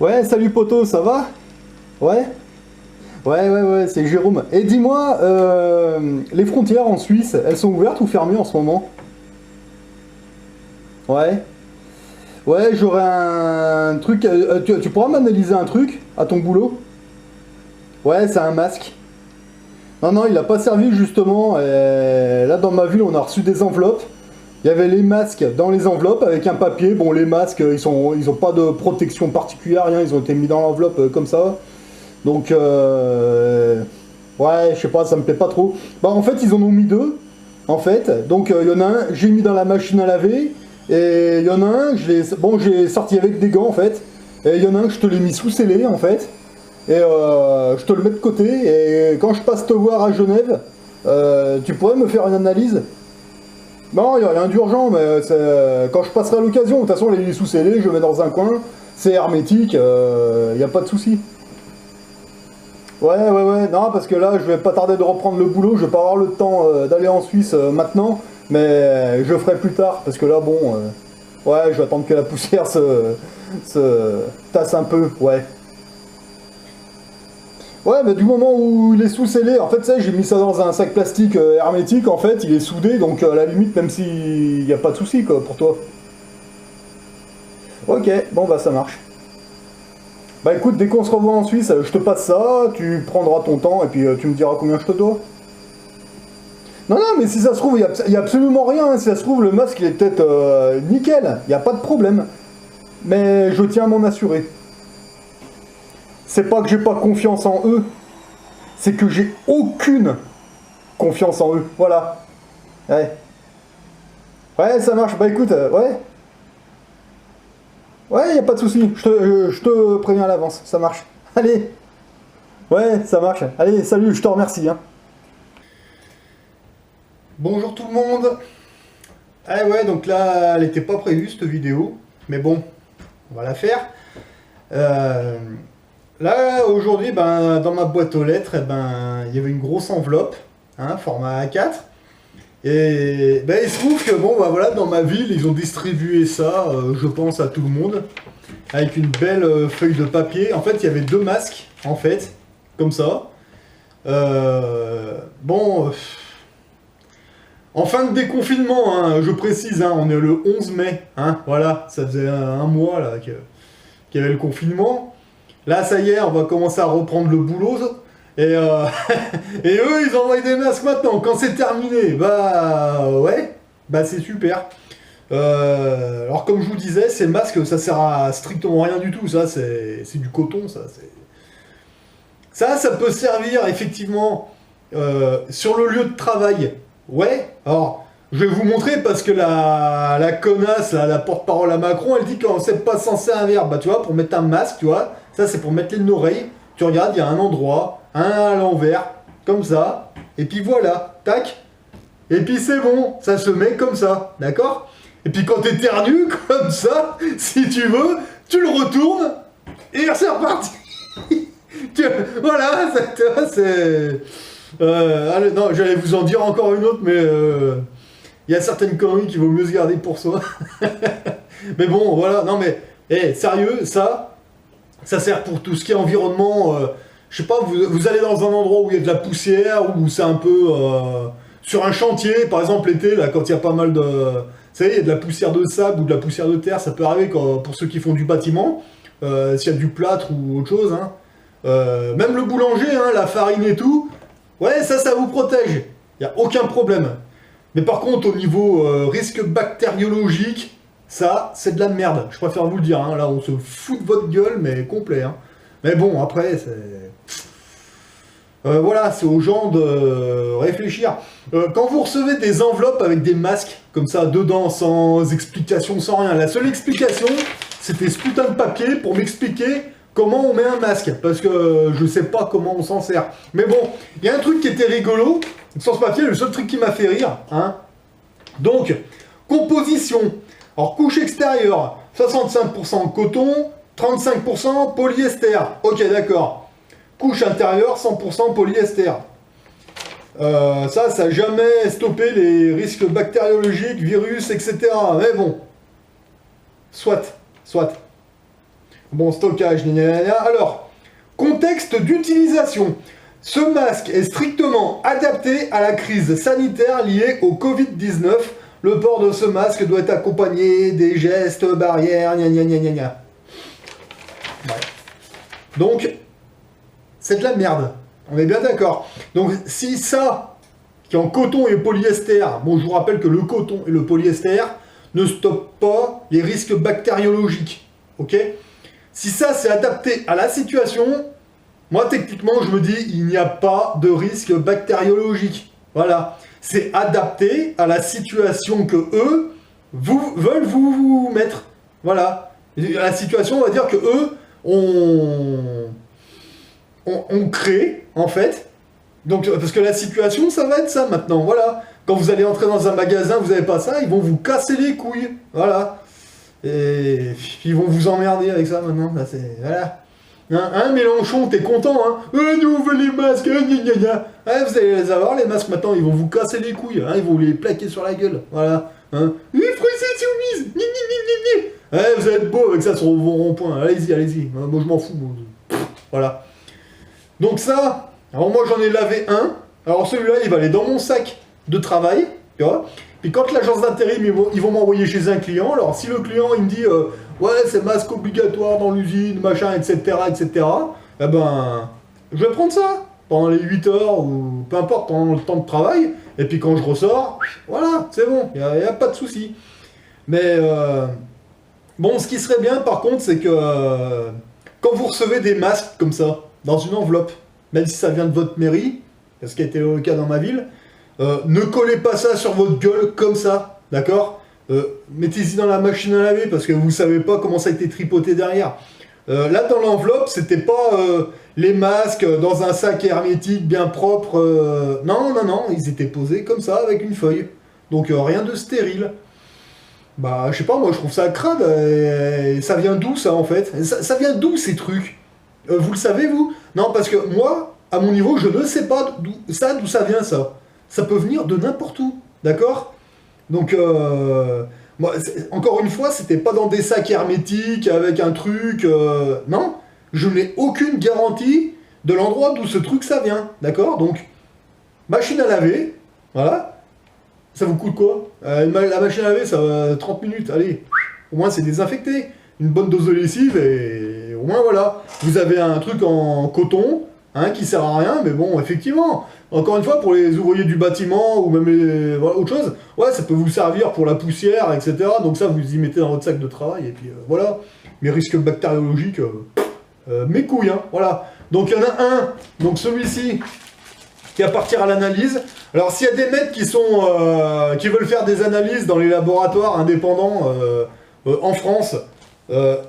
Ouais, salut poto, ça va? Ouais? Ouais, c'est Jérôme. Et dis-moi, les frontières en Suisse, elles sont ouvertes ou fermées en ce moment? Ouais? Ouais, j'aurais un truc. Tu pourras m'analyser un truc à ton boulot? Ouais, c'est un masque. Non, non, il a pas servi justement. Et là, dans ma ville, on a reçu des enveloppes. Il y avait les masques dans les enveloppes avec un papier. Bon, les masques, ils ont pas de protection particulière, rien. Ils ont été mis dans l'enveloppe comme ça. Donc, ouais, je sais pas, ça me plaît pas trop. Bah, en fait, ils en ont mis deux, en fait. Donc, il y en a un, j'ai mis dans la machine à laver. Et il y en a un, j'ai sorti avec des gants, en fait. Et il y en a un que je te l'ai mis sous scellé, en fait. Et je te le mets de côté. Et quand je passe te voir à Genève, tu pourrais me faire une analyse? Non, il n'y a rien d'urgent, mais quand je passerai à l'occasion. De toute façon, les sous scellés, je le mets dans un coin. C'est hermétique, il n'y a pas de souci. Ouais, non, parce que là, je vais pas tarder de reprendre le boulot, je vais pas avoir le temps d'aller en Suisse maintenant, mais je le ferai plus tard, parce que là, bon, ouais, je vais attendre que la poussière se tasse un peu, ouais. Ouais, mais du moment où il est sous-scellé, en fait, ça, j'ai mis ça dans un sac plastique hermétique, en fait, il est soudé, donc à la limite, même s'il n'y a pas de souci, quoi, pour toi. Ok, bon, bah, ça marche. Bah écoute, dès qu'on se revoit en Suisse, je te passe ça, tu prendras ton temps et puis tu me diras combien je te dois. Non, non, mais si ça se trouve, il y a absolument rien. Hein. Si ça se trouve, le masque il est peut-être nickel, il n'y a pas de problème. Mais je tiens à m'en assurer. C'est pas que j'ai pas confiance en eux, c'est que j'ai aucune confiance en eux. Voilà. Ouais. Ouais, ça marche. Bah écoute, ouais. Ouais, y a pas de souci. Je te préviens à l'avance. Ça marche. Allez. Ouais, ça marche. Allez, salut, je te remercie. Hein. Bonjour tout le monde. Ah ouais, donc là, elle n'était pas prévue cette vidéo, mais bon, on va la faire. Euh, Là, aujourd'hui, ben, dans ma boîte aux lettres, eh ben, il y avait une grosse enveloppe, hein, format A4. Et ben, il se trouve que, bon, ben, voilà, dans ma ville, ils ont distribué ça, je pense, à tout le monde, avec une belle feuille de papier. En fait, il y avait deux masques, en fait, comme ça. Bon... En fin de déconfinement, hein, je précise, hein, on est le 11 mai, hein, voilà, ça faisait un mois là qu'il y avait le confinement. Là, ça y est, on va commencer à reprendre le boulot. Et, et eux, ils envoient des masques maintenant. Quand c'est terminé, bah ouais, bah c'est super. Alors comme je vous disais, ces masques, ça sert à strictement rien du tout. Ça, c'est du coton, ça. Ça peut servir effectivement sur le lieu de travail. Ouais, alors je vais vous montrer parce que la connasse, la porte-parole à Macron, elle dit qu'on sait pas censé un verbe. Bah tu vois, pour mettre un masque, tu vois, ça c'est pour mettre les oreilles. Tu regardes, il y a un endroit, un à l'envers, comme ça, et puis voilà, tac. Et puis c'est bon, ça se met comme ça, d'accord? Et puis quand t'éternues, comme ça, si tu veux, tu le retournes, et c'est reparti. Voilà, c'est... allez, non, j'allais vous en dire encore une autre, mais il y a certaines conneries qu'il vaut mieux se garder pour soi. Mais bon, voilà, non mais, sérieux, ça sert pour tout ce qui est environnement. Je sais pas, vous allez dans un endroit où il y a de la poussière, où c'est un peu sur un chantier, par exemple l'été, là, quand il y a pas mal de... Vous savez, il y a de la poussière de sable ou de la poussière de terre, ça peut arriver pour ceux qui font du bâtiment, s'il y a du plâtre ou autre chose, hein. Même le boulanger, hein, la farine et tout, ouais, ça vous protège. Il n'y a aucun problème. Mais par contre, au niveau risque bactériologique, ça, c'est de la merde. Je préfère vous le dire. Hein. Là, on se fout de votre gueule, mais complet. Hein. Mais bon, après, c'est... voilà, c'est aux gens de réfléchir. Quand vous recevez des enveloppes avec des masques, comme ça, dedans, sans explication, sans rien, la seule explication, c'était ce putain de papier pour m'expliquer comment on met un masque, parce que je sais pas comment on s'en sert. Mais bon, il y a un truc qui était rigolo, sur ce papier, le seul truc qui m'a fait rire, hein. Donc, composition. Alors, couche extérieure, 65% coton, 35% polyester. Ok, d'accord. Couche intérieure, 100% polyester. Ça n'a jamais stoppé les risques bactériologiques, virus, etc. Mais bon, soit. Bon, stockage, gna gna gna. Alors, contexte d'utilisation. Ce masque est strictement adapté à la crise sanitaire liée au Covid-19. Le port de ce masque doit être accompagné des gestes barrières, gna gna gna gna gna. Ouais. Donc, c'est de la merde. On est bien d'accord. Donc, si ça, qui est en coton et polyester, bon, je vous rappelle que le coton et le polyester ne stoppent pas les risques bactériologiques. Ok? Si ça, c'est adapté à la situation, moi, techniquement, je me dis, il n'y a pas de risque bactériologique. Voilà. C'est adapté à la situation que eux veulent vous mettre. Voilà. La situation, on va dire que eux on crée, en fait. Donc, parce que la situation, ça va être ça maintenant. Voilà. Quand vous allez entrer dans un magasin, vous n'avez pas ça, ils vont vous casser les couilles. Voilà. Et ils vont vous emmerder avec ça maintenant. Là, voilà. Hein, Mélenchon, t'es content, hein? Nous on veut les masques, gna gna gna. Vous allez les avoir, les masques maintenant, ils vont vous casser les couilles, hein, ils vont les plaquer sur la gueule, voilà. Hein. Français soumise, gna gna gna gna. Vous allez être beau avec ça sur vos ronds-points, allez-y, allez-y. Moi je m'en fous, moi. Voilà. Donc ça, alors moi j'en ai lavé un, alors celui-là il va aller dans mon sac de travail, tu vois. Puis quand l'agence d'intérim, ils vont m'envoyer chez un client, alors si le client il me dit ouais c'est masque obligatoire dans l'usine, machin, etc., etc., eh ben je vais prendre ça pendant les 8 heures ou peu importe pendant le temps de travail, et puis quand je ressors, voilà, c'est bon, il n'y a pas de souci. Mais bon, ce qui serait bien par contre, c'est que quand vous recevez des masques comme ça, dans une enveloppe, même si ça vient de votre mairie, ce qui a été le cas dans ma ville, ne collez pas ça sur votre gueule comme ça, d'accord? Mettez-y dans la machine à laver parce que vous savez pas comment ça a été tripoté derrière. Là, dans l'enveloppe, c'était pas les masques dans un sac hermétique bien propre. Non, non, non, ils étaient posés comme ça avec une feuille. Donc rien de stérile. Bah, je sais pas, moi je trouve ça crade. Et ça vient d'où ça en fait? Ça vient d'où ces trucs? Vous le savez vous? Non, parce que moi, à mon niveau, je ne sais pas d'où ça vient ça. Ça peut venir de n'importe où, d'accord? Donc, moi, encore une fois, c'était pas dans des sacs hermétiques avec un truc. Non, je n'ai aucune garantie de l'endroit d'où ce truc ça vient, d'accord? Donc, machine à laver, voilà. Ça vous coûte quoi? La machine à laver, ça va 30 minutes, allez. Au moins, c'est désinfecté. Une bonne dose de lessive et au moins, voilà. Vous avez un truc en coton, hein, qui sert à rien, mais bon, effectivement. Encore une fois, pour les ouvriers du bâtiment ou même voilà, autre chose, ouais, ça peut vous servir pour la poussière, etc. Donc ça, vous y mettez dans votre sac de travail, et puis voilà. Mais risque bactériologique, mes couilles, hein, voilà. Donc il y en a un, donc celui-ci, qui va partir à l'analyse. Alors s'il y a des mecs qui veulent faire des analyses dans les laboratoires indépendants en France,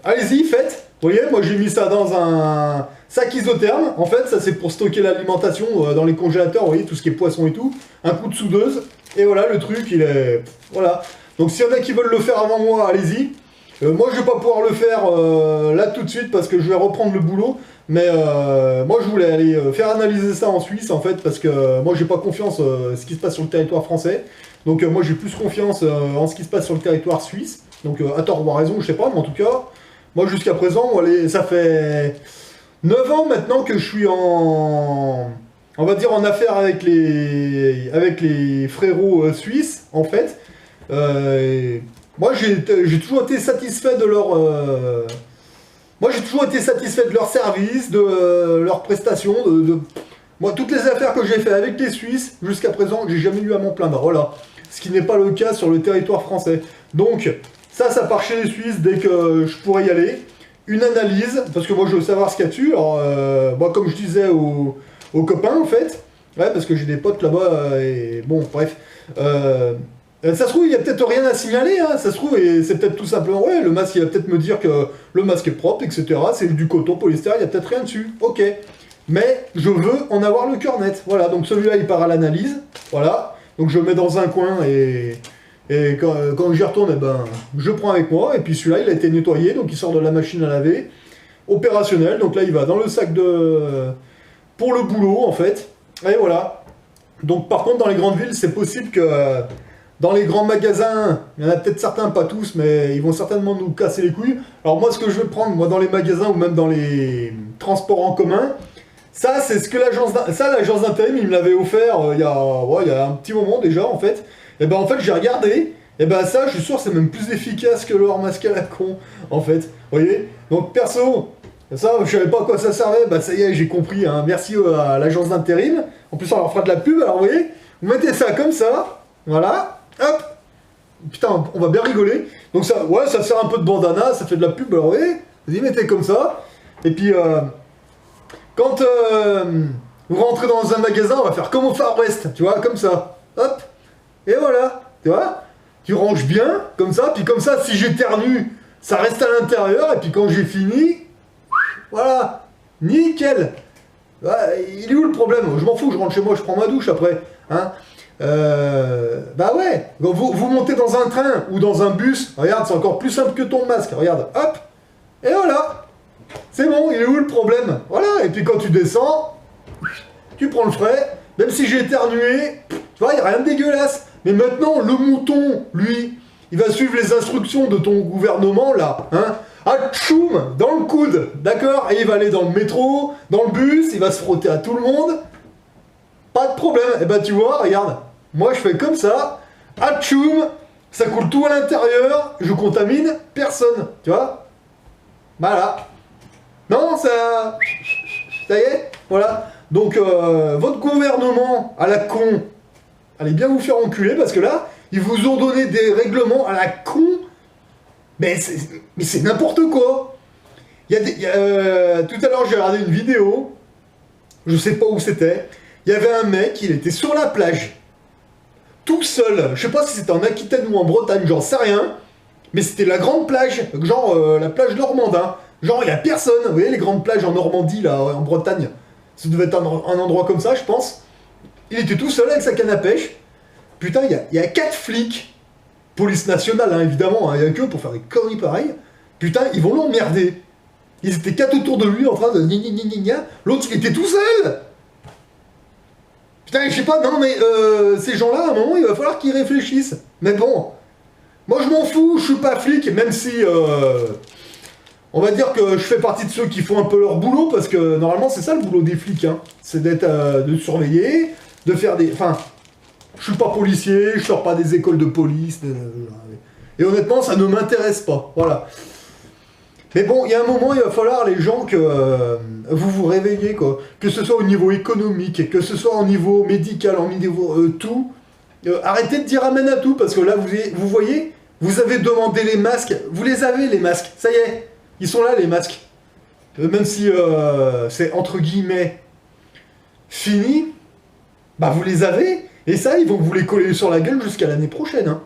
allez-y, faites. Vous voyez, moi j'ai mis ça dans un sac isotherme. En fait, ça c'est pour stocker l'alimentation dans les congélateurs, vous voyez, tout ce qui est poisson et tout. Un coup de soudeuse, et voilà, le truc, il est... Voilà. Donc s'il y en a qui veulent le faire avant moi, allez-y. Moi, je vais pas pouvoir le faire là tout de suite parce que je vais reprendre le boulot. Mais moi, je voulais aller faire analyser ça en Suisse, en fait, parce que moi, j'ai pas confiance en ce qui se passe sur le territoire français. Donc moi, j'ai plus confiance en ce qui se passe sur le territoire suisse. Donc à tort ou à raison, je sais pas, mais en tout cas... Moi, jusqu'à présent, ça fait 9 ans maintenant que je suis on va dire, en affaire avec les frérots suisses, en fait. Moi, j'ai toujours été satisfait de leur... Moi, j'ai toujours été satisfait de leur service, de leurs prestations, Moi, toutes les affaires que j'ai fait avec les Suisses, jusqu'à présent, j'ai jamais eu à m'en plaindre, voilà. Ce qui n'est pas le cas sur le territoire français. Donc... Ça part chez les Suisses dès que je pourrais y aller. Une analyse, parce que moi je veux savoir ce qu'il y a dessus. Alors, moi, comme je disais aux copains, en fait, ouais, parce que j'ai des potes là-bas, et bon, bref. Ça se trouve, il n'y a peut-être rien à signaler, hein, ça se trouve, et c'est peut-être tout simplement, ouais, le masque, il va peut-être me dire que le masque est propre, etc. C'est du coton, polyester, il n'y a peut-être rien dessus. Ok. Mais je veux en avoir le cœur net. Voilà, donc celui-là, il part à l'analyse. Voilà. Donc je le mets dans un coin et quand j'y retourne, eh ben, je prends avec moi, et puis celui-là, il a été nettoyé, donc il sort de la machine à laver, opérationnel, donc là, il va dans le sac pour le boulot, en fait, et voilà. Donc par contre, dans les grandes villes, c'est possible que dans les grands magasins, il y en a peut-être certains, pas tous, mais ils vont certainement nous casser les couilles. Alors moi, ce que je vais prendre, moi, dans les magasins ou même dans les transports en commun, ça, c'est ce que l'agence d'intérim, il me l'avait offert il y a un petit moment déjà, en fait. Et ben, en fait, j'ai regardé, et ben ça, je suis sûr, c'est même plus efficace que leur masque à la con, en fait. Vous voyez? Donc, perso, ça, je savais pas à quoi ça servait, bah ça y est, j'ai compris, hein. Merci à l'agence d'intérim. En plus, on leur fera de la pub, alors vous voyez? Vous mettez ça comme ça, voilà, hop. Putain, on va bien rigoler. Donc ça, ouais, ça sert un peu de bandana, ça fait de la pub, alors vous voyez? Vas-y, mettez comme ça. Et puis, quand vous rentrez dans un magasin, on va faire comme au Far West, tu vois, comme ça. Hop. Et voilà, tu vois? Tu ranges bien, comme ça, puis comme ça, si j'éternue, ça reste à l'intérieur, et puis quand j'ai fini, voilà, nickel. Il est où le problème? Je m'en fous, je rentre chez moi, je prends ma douche après. Hein, bah ouais, vous montez dans un train ou dans un bus, regarde, c'est encore plus simple que ton masque, regarde, hop, et voilà. C'est bon, il est où le problème? Voilà, et puis quand tu descends, tu prends le frais, même si j'ai éternué, tu vois, il n'y a rien de dégueulasse. Mais maintenant, le mouton, lui, il va suivre les instructions de ton gouvernement, là, hein. Atchoum, dans le coude, d'accord? Et il va aller dans le métro, dans le bus, il va se frotter à tout le monde. Pas de problème. Et ben tu vois, regarde, moi je fais comme ça, atchoum, ça coule tout à l'intérieur, je contamine personne, tu vois? Voilà. Non, ça y est, voilà. Donc, votre gouvernement à la con, allez bien vous faire enculer, parce que là, ils vous ont donné des règlements à la con, mais c'est n'importe quoi. Tout à l'heure, j'ai regardé une vidéo, je sais pas où c'était, il y avait un mec, il était sur la plage, tout seul, je sais pas si c'était en Aquitaine ou en Bretagne, j'en sais rien, mais c'était la grande plage, genre la plage normandin. Genre, il n'y a personne. Vous voyez les grandes plages en Normandie, là, en Bretagne? Ça devait être un endroit comme ça, je pense. Il était tout seul avec sa canne à pêche. Putain, il y a 4 flics. Police nationale, hein, évidemment. Il y a que pour faire des conneries pareilles. Putain, ils vont l'emmerder. Ils étaient 4 autour de lui en train de gna. L'autre, il était tout seul. Putain, je sais pas, non, mais ces gens-là, à un moment, il va falloir qu'ils réfléchissent. Mais bon, moi, je m'en fous, je suis pas flic, même si... on va dire que je fais partie de ceux qui font un peu leur boulot, parce que normalement c'est ça le boulot des flics, hein. C'est de surveiller, de faire des... Enfin, je suis pas policier, je sors pas des écoles de police, et honnêtement ça ne m'intéresse pas, voilà. Mais bon, il y a un moment, il va falloir les gens que vous vous réveillez, quoi. Que ce soit au niveau économique, que ce soit au niveau médical, au niveau tout. Arrêtez de dire amen à tout, parce que là, vous voyez, vous avez demandé les masques, vous les avez les masques, ça y est. Ils sont là, les masques. Même si c'est entre guillemets fini, bah vous les avez, et ça, ils vont vous les coller sur la gueule jusqu'à l'année prochaine, hein,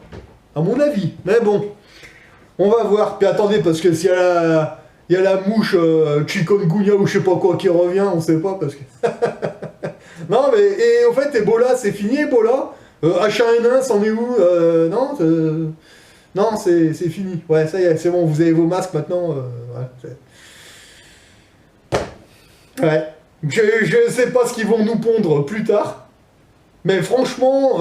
à mon avis. Mais bon, on va voir. Puis attendez, parce que s'il y a la mouche chikungunya ou je sais pas quoi qui revient, on sait pas, parce que... non, mais, et en fait, Ebola, c'est fini, Ebola. H1N1, c'en est où? Non, non, c'est fini. Ouais, ça y est, c'est bon, vous avez vos masques maintenant. Ouais. Je sais pas ce qu'ils vont nous pondre plus tard. Mais franchement,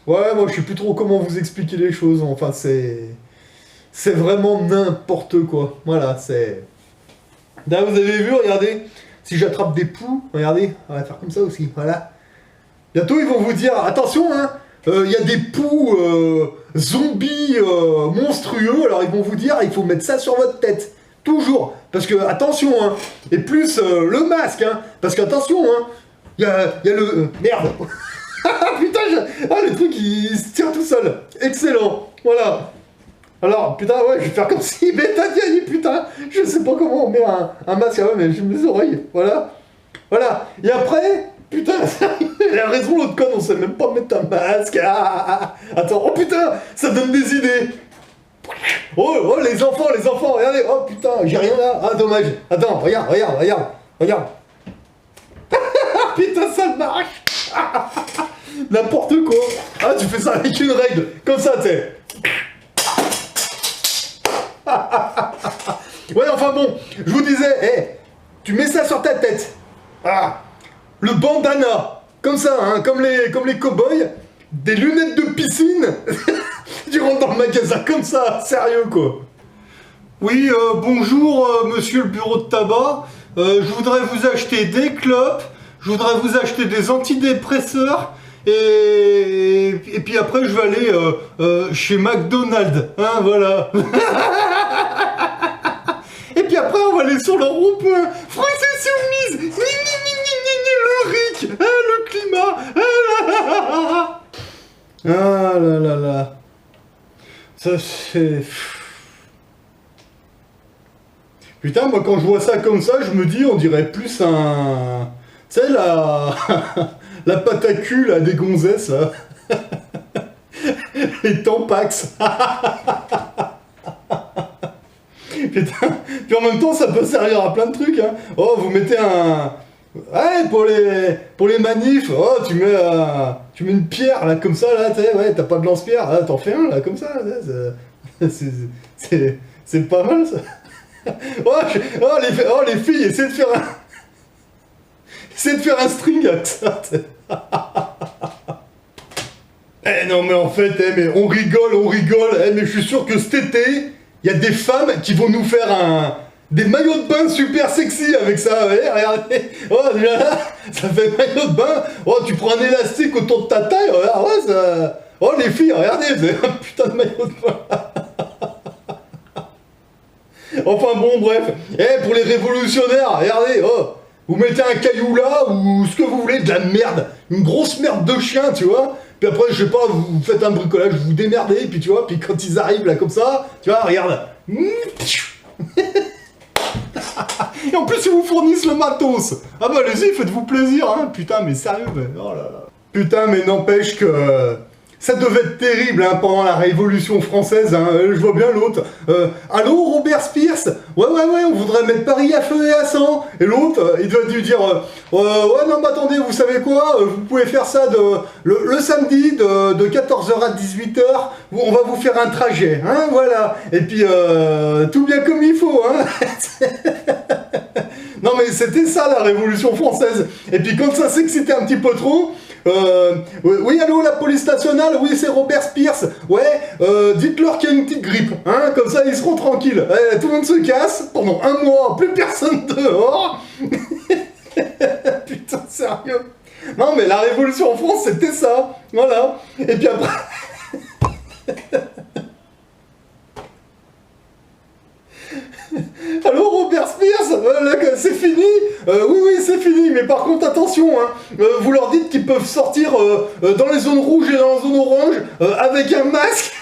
ouais, moi je sais plus trop comment vous expliquer les choses. Enfin, c'est vraiment n'importe quoi. Voilà, c'est... Là, vous avez vu, regardez. Si j'attrape des poux, regardez, on va faire comme ça aussi. Voilà. Bientôt, ils vont vous dire, attention, hein. Il y a des poux zombies monstrueux, alors ils vont vous dire il faut mettre ça sur votre tête, toujours, parce que attention, hein, et plus le masque, hein, parce que attention, hein, il y a le... merde. Putain, le truc il se tire tout seul, excellent, voilà. Alors, putain, ouais, je vais faire comme si Betadiani, putain, je sais pas comment on met un masque, ouais, mais j'ai mes oreilles, voilà. Voilà, et après... Putain, elle a raison l'autre conne, on sait même pas mettre un masque. Attends, oh putain, ça donne des idées. Oh, les enfants, regardez, oh putain, j'ai rien là. Ah, dommage. Attends, regarde. Putain, ça marche. N'importe quoi. Ah, tu fais ça avec une règle, comme ça, t'es. Ouais, enfin bon, je vous disais, tu mets ça sur ta tête. Ah. Le bandana, comme ça, hein, comme les cow-boys, des lunettes de piscine. Tu rentres dans le magasin comme ça, sérieux quoi. Oui, bonjour, monsieur le bureau de tabac. Je voudrais vous acheter des clopes, je voudrais vous acheter des antidépresseurs, et puis après je vais aller chez McDonald's, hein, voilà. Et puis après on va aller sur le rond-point, Français soumise, le RIC, hein, le climat, ah là là là. Ça c'est... Putain, moi quand je vois ça comme ça, je me dis on dirait plus un... Tu sais, la pâte à cul là, des gonzesses, là. Les Tampax. Putain, puis en même temps ça peut servir à plein de trucs, hein. Oh, vous mettez un... Ouais, pour les manifs, oh, tu mets une pierre là, comme ça, là, tu sais, ouais, t'as pas de lance-pierre, là, t'en fais un là, comme ça, là, c'est pas mal ça. Les filles, essayez de faire un string avec ça. Eh non mais en fait, mais on rigole, mais je suis sûr que cet été, il y a des femmes qui vont nous faire des maillots de bain super sexy avec ça, ouais, regardez, oh déjà là, ça fait maillot de bain, oh tu prends un élastique autour de ta taille, regarde, ouais, ça... Oh les filles, regardez, c'est un putain de maillot de bain. Enfin bon, bref. Pour les révolutionnaires, regardez, oh, vous mettez un caillou là, ou ce que vous voulez, de la merde, une grosse merde de chien, tu vois. Puis après, je sais pas, vous faites un bricolage, vous vous démerdez, puis tu vois, puis quand ils arrivent là comme ça, tu vois, regarde. Et en plus, ils vous fournissent le matos. Ah bah allez-y, faites-vous plaisir, hein. Putain, mais sérieux, mais oh là là. Putain, mais n'empêche que... Ça devait être terrible hein, pendant la Révolution française, hein. Je vois bien l'autre. Allô Robert Spears? Ouais, on voudrait mettre Paris à feu et à sang. Et l'autre, il doit lui dire ouais, non, mais attendez, vous savez quoi? Vous pouvez faire ça le samedi de 14h à 18h. On va vous faire un trajet, hein, voilà. Et puis, tout bien comme il faut, hein. Non, mais c'était ça la Révolution française. Et puis, quand ça s'excitait un petit peu trop. Oui, allô, la police nationale, oui, c'est Robert Spears. Ouais, dites-leur qu'il y a une petite grippe, hein, comme ça ils seront tranquilles. Tout le monde se casse pendant un mois, plus personne dehors. Putain, sérieux. Non, mais la révolution en France, c'était ça. Voilà. Et puis après. Allô Robert Spears, c'est fini? Oui, c'est fini, mais par contre, attention, hein, vous leur dites qu'ils peuvent sortir dans les zones rouges et dans les zones oranges avec un masque.